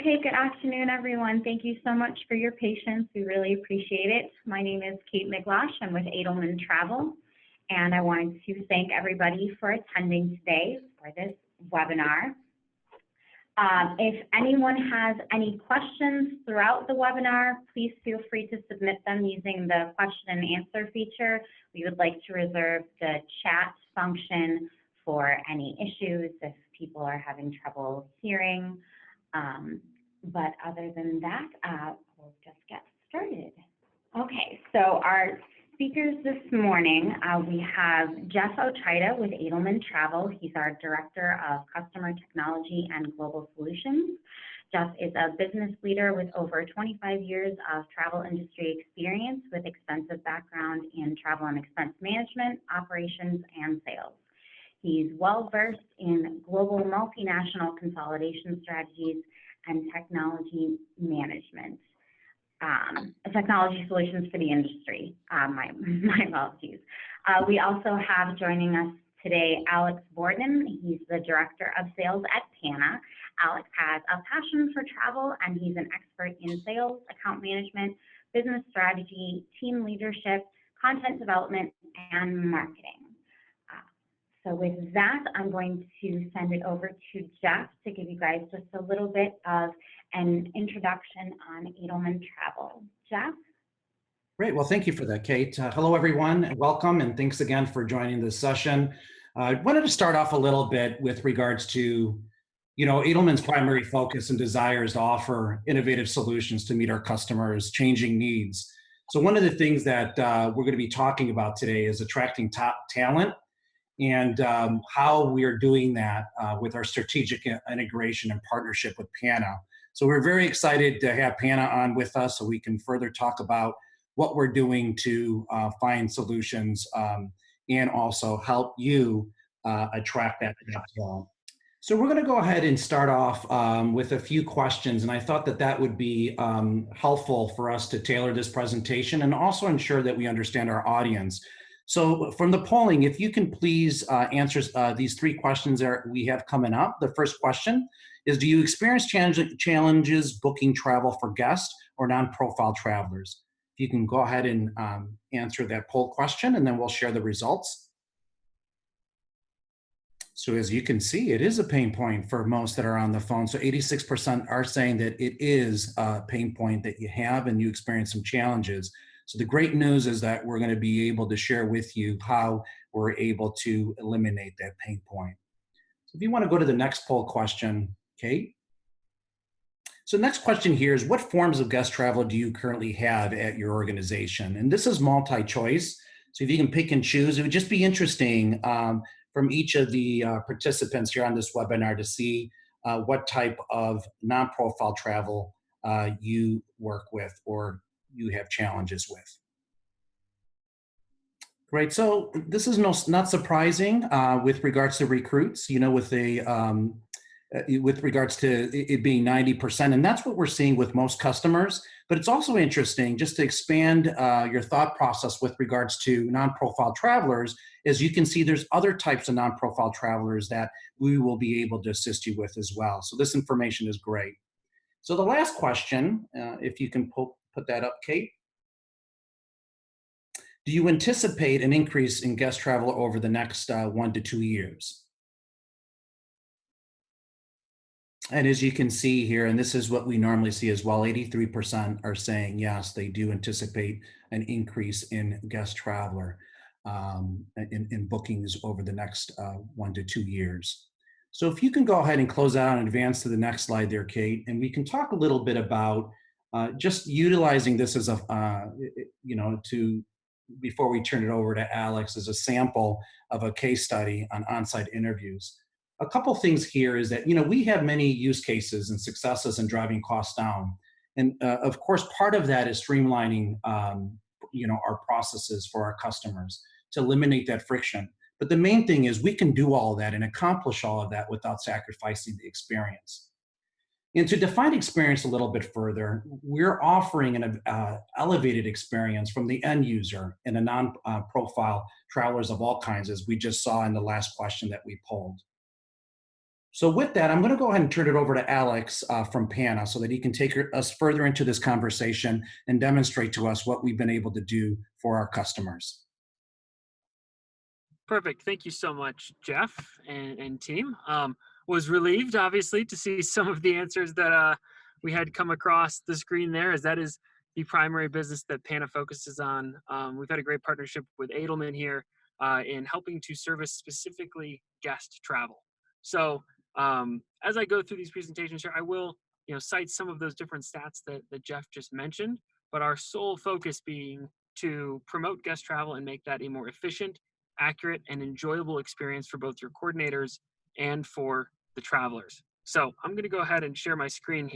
Okay, good afternoon, everyone. Thank you so much for your patience. We really appreciate it. My name is Kate McLosh. I'm with Edelman Travel, and I wanted to thank everybody for attending today for this webinar. If anyone has any questions throughout the webinar, please feel free to submit them using the question and answer feature. We would like to reserve the chat function for any issues if people are having trouble hearing. But other than that, we'll just get started. Okay, so our speakers this morning, we have Jeff Ochita with Edelman Travel. He's our Director of Customer Technology and Global Solutions. Jeff is a business leader with over 25 years of travel industry experience with extensive background in travel and expense management, operations, and sales. He's well-versed in global multinational consolidation strategies and technology management, technology solutions for the industry. My apologies. We also have joining us today Alex Borden. He's the Director of Sales at Pana. Alex has a passion for travel, and he's an expert in sales, account management, business strategy, team leadership, content development, and marketing. So with that, I'm going to send it over to Jeff to give you guys just a little bit of an introduction on Edelman Travel. Jeff? Great. Well, thank you for that, Kate. Hello, everyone. Welcome, and thanks again for joining this session. I wanted to start off a little bit with regards to, Edelman's primary focus and desire is to offer innovative solutions to meet our customers' changing needs. So one of the things that we're going to be talking about today is attracting top talent, and how we are doing that with our strategic integration and partnership with Pana. So we're very excited to have Pana on with us so we can further talk about what we're doing to find solutions and also help you attract that talent. So we're going to go ahead and start off with a few questions, and I thought that that would be helpful for us to tailor this presentation and also ensure that we understand our audience. So from the polling, if you can please answer these three questions that we have coming up. The first question is, do you experience challenges booking travel for guests or non-profile travelers? If you can go ahead and answer that poll question, and then we'll share the results. So as you can see, it is a pain point for most that are on the phone. So 86% are saying that it is a pain point that you have and you experience some challenges. So the great news is that we're going to be able to share with you how we're able to eliminate that pain point. So if you want to go to the next poll question, Kate. So next question here is, what forms of guest travel do you currently have at your organization? And this is multi-choice. So if you can pick and choose, it would just be interesting from each of the participants here on this webinar to see what type of non-profile travel you work with or you have challenges with. Great. So this is not surprising with regards to recruits, with regards to it being 90%, and that's what we're seeing with most customers. But it's also interesting, just to expand your thought process with regards to non-profile travelers, as you can see, there's other types of non-profile travelers that we will be able to assist you with as well. So this information is great. So the last question, if you can put that up, Kate. Do you anticipate an increase in guest travel over the next 1 to 2 years? And as you can see here, and this is what we normally see as well, 83% are saying yes, they do anticipate an increase in guest traveler in bookings over the next 1 to 2 years. So if you can go ahead and close out and advance to the next slide there, Kate, and we can talk a little bit about just utilizing this as a, before we turn it over to Alex, as a sample of a case study on on-site interviews. A couple things here is that, we have many use cases and successes in driving costs down. And of course, part of that is streamlining, our processes for our customers to eliminate that friction. But the main thing is we can do all of that and accomplish all of that without sacrificing the experience. And to define experience a little bit further, we're offering an elevated experience from the end user and a non-profile travelers of all kinds, as we just saw in the last question that we polled. So with that, I'm going to go ahead and turn it over to Alex from Pana so that he can take us further into this conversation and demonstrate to us what we've been able to do for our customers. Perfect. Thank you so much, Jeff and team. Was relieved, obviously, to see some of the answers that we had come across the screen there, as that is the primary business that Pana focuses on. We've had a great partnership with Edelman here in helping to service specifically guest travel. So as I go through these presentations here, I will cite some of those different stats that Jeff just mentioned, but our sole focus being to promote guest travel and make that a more efficient, accurate, and enjoyable experience for both your coordinators and for the travelers. So I'm going to go ahead and share my screen here.